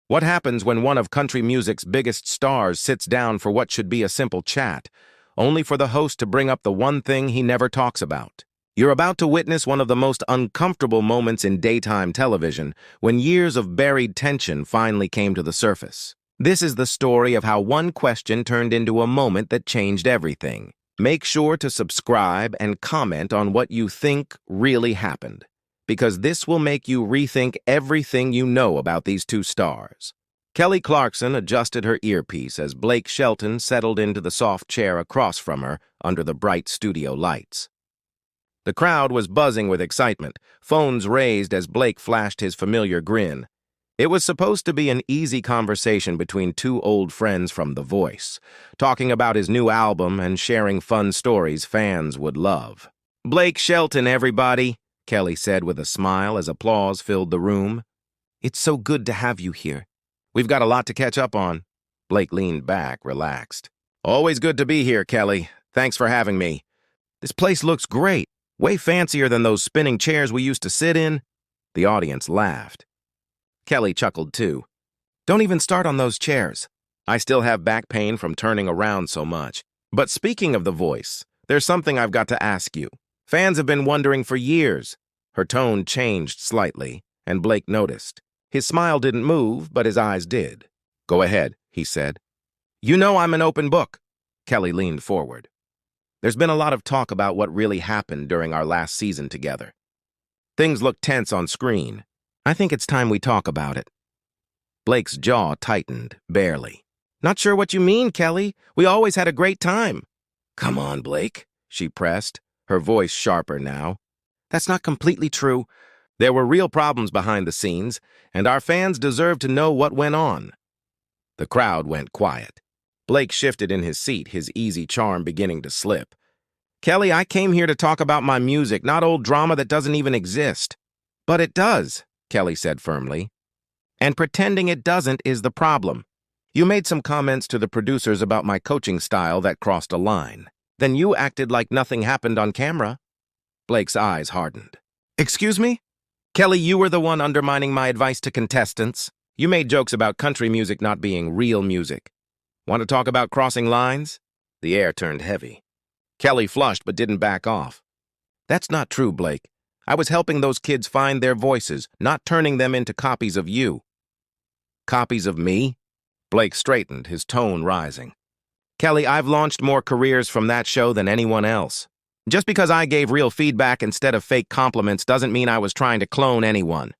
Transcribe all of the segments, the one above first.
What happens when one of country music's biggest stars sits down for what should be a simple chat, only for the host to bring up the one thing he never talks about? You're about to witness one of the most uncomfortable moments in daytime television when years of buried tension finally came to the surface. This is the story of how one question turned into a moment that changed everything. Make sure to subscribe and comment on what you think really happened, because this will make you rethink everything you know about these two stars. Kelly Clarkson adjusted her earpiece as Blake Shelton settled into the soft chair across from her under the bright studio lights. The crowd was buzzing with excitement, phones raised as Blake flashed his familiar grin. It was supposed to be an easy conversation between two old friends from The Voice, talking about his new album and sharing fun stories fans would love. "Blake Shelton, everybody," Kelly said with a smile as applause filled the room. "It's so good to have you here. We've got a lot to catch up on." Blake leaned back, relaxed. "Always good to be here, Kelly. Thanks for having me. This place looks great. Way fancier than those spinning chairs we used to sit in." The audience laughed. Kelly chuckled too. "Don't even start on those chairs. I still have back pain from turning around so much. But speaking of The Voice, there's something I've got to ask you. Fans have been wondering for years." Her tone changed slightly, and Blake noticed. His smile didn't move, but his eyes did. "Go ahead," he said. "You know I'm an open book." Kelly leaned forward. "There's been a lot of talk about what really happened during our last season together. Things look tense on screen. I think it's time we talk about it." Blake's jaw tightened, barely. "Not sure what you mean, Kelly. We always had a great time." "Come on, Blake," she pressed, her voice sharper now. "That's not completely true. There were real problems behind the scenes, and our fans deserve to know what went on." The crowd went quiet. Blake shifted in his seat, his easy charm beginning to slip. "Kelly, I came here to talk about my music, not old drama that doesn't even exist." "But it does," Kelly said firmly. "And pretending it doesn't is the problem. You made some comments to the producers about my coaching style that crossed a line. Then you acted like nothing happened on camera." Blake's eyes hardened. "Excuse me? Kelly, you were the one undermining my advice to contestants. You made jokes about country music not being real music. Want to talk about crossing lines?" The air turned heavy. Kelly flushed but didn't back off. "That's not true, Blake. I was helping those kids find their voices, not turning them into copies of you." "Copies of me?" Blake straightened, his tone rising. "Kelly, I've launched more careers from that show than anyone else. Just because I gave real feedback instead of fake compliments doesn't mean I was trying to clone anyone."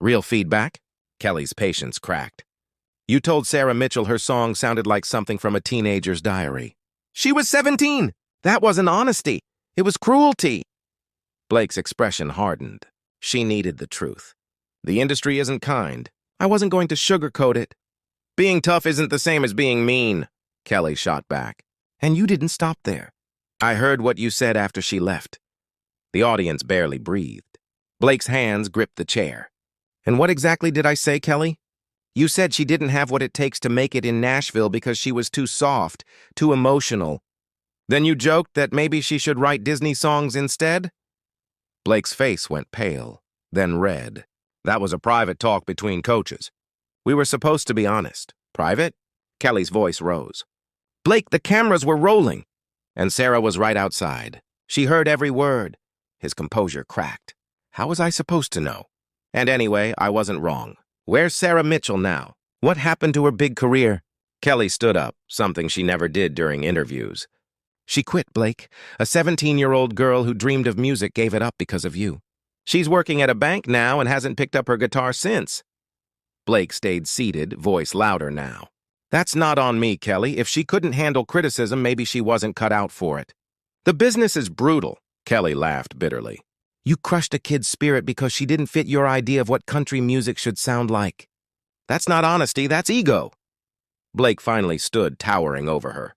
"Real feedback?" Kelly's patience cracked. "You told Sarah Mitchell her song sounded like something from a teenager's diary." "She was 17! That wasn't honesty. It was cruelty." Blake's expression hardened. She needed the truth. "The industry isn't kind. I wasn't going to sugarcoat it." "Being tough isn't the same as being mean," Kelly shot back. "And you didn't stop there. I heard what you said after she left." The audience barely breathed. Blake's hands gripped the chair. "And what exactly did I say, Kelly?" "You said she didn't have what it takes to make it in Nashville because she was too soft, too emotional. Then you joked that maybe she should write Disney songs instead?" Blake's face went pale, then red. "That was a private talk between coaches. We were supposed to be honest." "Private?" Kelly's voice rose. "Blake, the cameras were rolling. And Sarah was right outside. She heard every word." His composure cracked. "How was I supposed to know? And anyway, I wasn't wrong. Where's Sarah Mitchell now? What happened to her big career?" Kelly stood up, something she never did during interviews. "She quit, Blake. A 17-year-old girl who dreamed of music gave it up because of you. She's working at a bank now and hasn't picked up her guitar since." Blake stayed seated, voice louder now. "That's not on me, Kelly. If she couldn't handle criticism, maybe she wasn't cut out for it." "The business is brutal," Kelly laughed bitterly. "You crushed a kid's spirit because she didn't fit your idea of what country music should sound like. That's not honesty, that's ego." Blake finally stood, towering over her.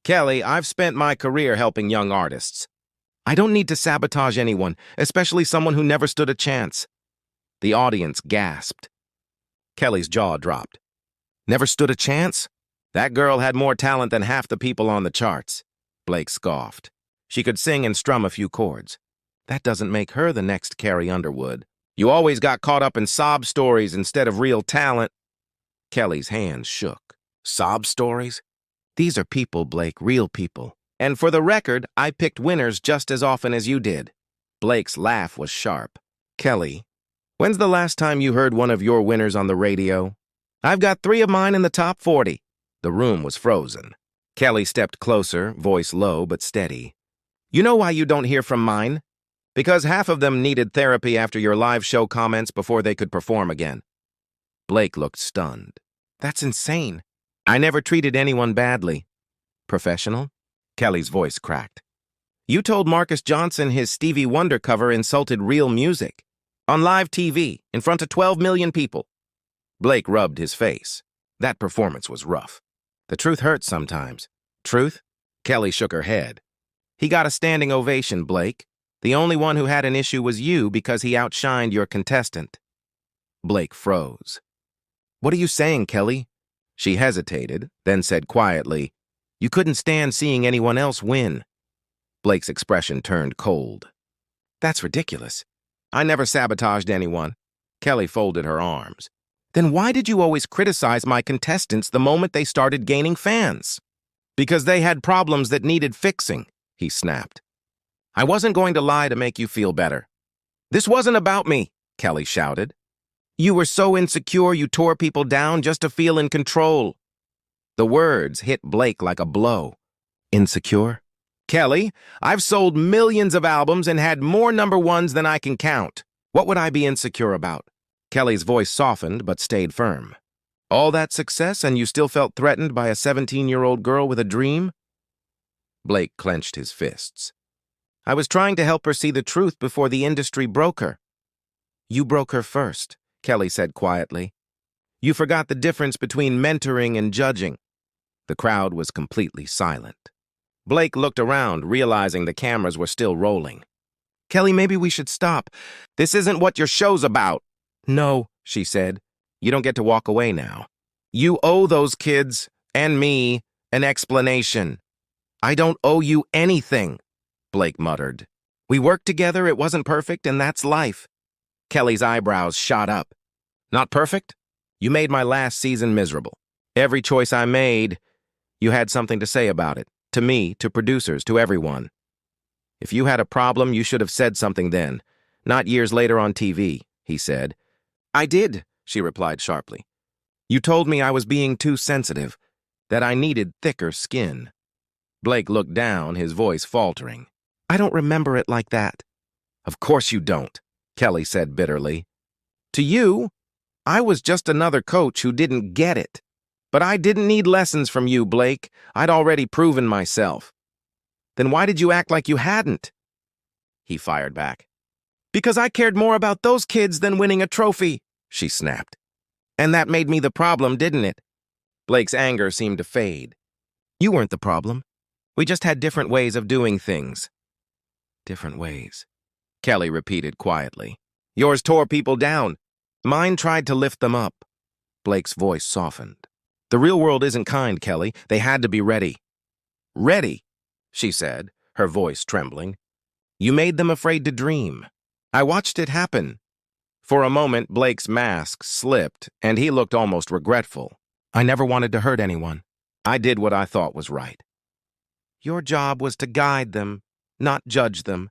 "Kelly, I've spent my career helping young artists. I don't need to sabotage anyone, especially someone who never stood a chance." The audience gasped. Kelly's jaw dropped. "Never stood a chance? That girl had more talent than half the people on the charts." Blake scoffed. "She could sing and strum a few chords. That doesn't make her the next Carrie Underwood. You always got caught up in sob stories instead of real talent." Kelly's hands shook. Sob stories? These are people, Blake, real people. And for the record, I picked winners just as often as you did. Blake's laugh was sharp. Kelly, when's the last time you heard one of your winners on the radio? I've got 3 of mine in the top 40. The room was frozen. Kelly stepped closer, voice low but steady. You know why you don't hear from mine? Because half of them needed therapy after your live show comments before they could perform again. Blake looked stunned. That's insane. I never treated anyone badly. Professional? Kelly's voice cracked. You told Marcus Johnson his Stevie Wonder cover insulted real music. On live TV, in front of 12 million people. Blake rubbed his face. That performance was rough. The truth hurts sometimes. Truth? Kelly shook her head. He got a standing ovation, Blake. The only one who had an issue was you because he outshined your contestant. Blake froze. What are you saying, Kelly? She hesitated, then said quietly, You couldn't stand seeing anyone else win. Blake's expression turned cold. That's ridiculous. I never sabotaged anyone. Kelly folded her arms. Then why did you always criticize my contestants the moment they started gaining fans? Because they had problems that needed fixing, he snapped. I wasn't going to lie to make you feel better. This wasn't about me, Kelly shouted. You were so insecure you tore people down just to feel in control. The words hit Blake like a blow. Insecure? Kelly, I've sold millions of albums and had more number ones than I can count. What would I be insecure about? Kelly's voice softened but stayed firm. All that success and you still felt threatened by a 17-year-old girl with a dream? Blake clenched his fists. I was trying to help her see the truth before the industry broke her. You broke her first, Kelly said quietly. You forgot the difference between mentoring and judging. The crowd was completely silent. Blake looked around, realizing the cameras were still rolling. Kelly, maybe we should stop. This isn't what your show's about. No, she said. You don't get to walk away now. You owe those kids, and me, an explanation. I don't owe you anything, Blake muttered. We worked together, it wasn't perfect, and that's life. Kelly's eyebrows shot up. Not perfect? You made my last season miserable. Every choice I made, you had something to say about it. To me, to producers, to everyone. If you had a problem, you should have said something then, not years later on TV, he said. I did, she replied sharply. You told me I was being too sensitive, that I needed thicker skin. Blake looked down, his voice faltering. I don't remember it like that. Of course you don't, Kelly said bitterly. To you, I was just another coach who didn't get it. But I didn't need lessons from you, Blake. I'd already proven myself. Then why did you act like you hadn't? He fired back. Because I cared more about those kids than winning a trophy, she snapped. And that made me the problem, didn't it? Blake's anger seemed to fade. You weren't the problem. We just had different ways of doing things. Different ways, Kelly repeated quietly. Yours tore people down. Mine tried to lift them up. Blake's voice softened. The real world isn't kind, Kelly. They had to be ready. Ready, she said, her voice trembling. You made them afraid to dream. I watched it happen. For a moment, Blake's mask slipped, and he looked almost regretful. I never wanted to hurt anyone. I did what I thought was right. Your job was to guide them, not judge them,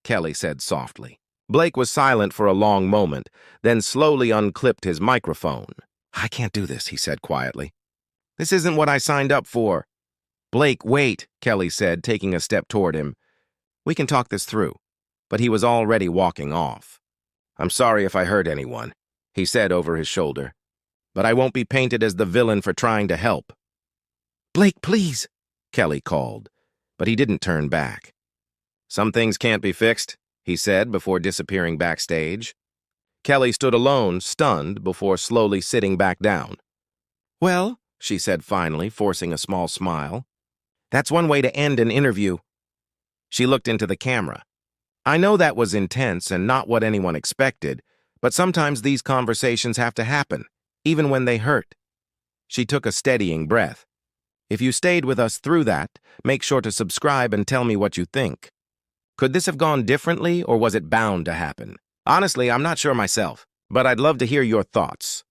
Kelly said softly. Blake was silent for a long moment, then slowly unclipped his microphone. I can't do this, he said quietly. This isn't what I signed up for. Blake, wait, Kelly said, taking a step toward him. We can talk this through. But he was already walking off. I'm sorry if I hurt anyone, he said over his shoulder. But I won't be painted as the villain for trying to help. Blake, please, Kelly called, but he didn't turn back. Some things can't be fixed, he said before disappearing backstage. Kelly stood alone, stunned, before slowly sitting back down. Well, she said finally, forcing a small smile. That's one way to end an interview. She looked into the camera. I know that was intense and not what anyone expected, but sometimes these conversations have to happen, even when they hurt. She took a steadying breath. If you stayed with us through that, make sure to subscribe and tell me what you think. Could this have gone differently, or was it bound to happen? Honestly, I'm not sure myself, but I'd love to hear your thoughts.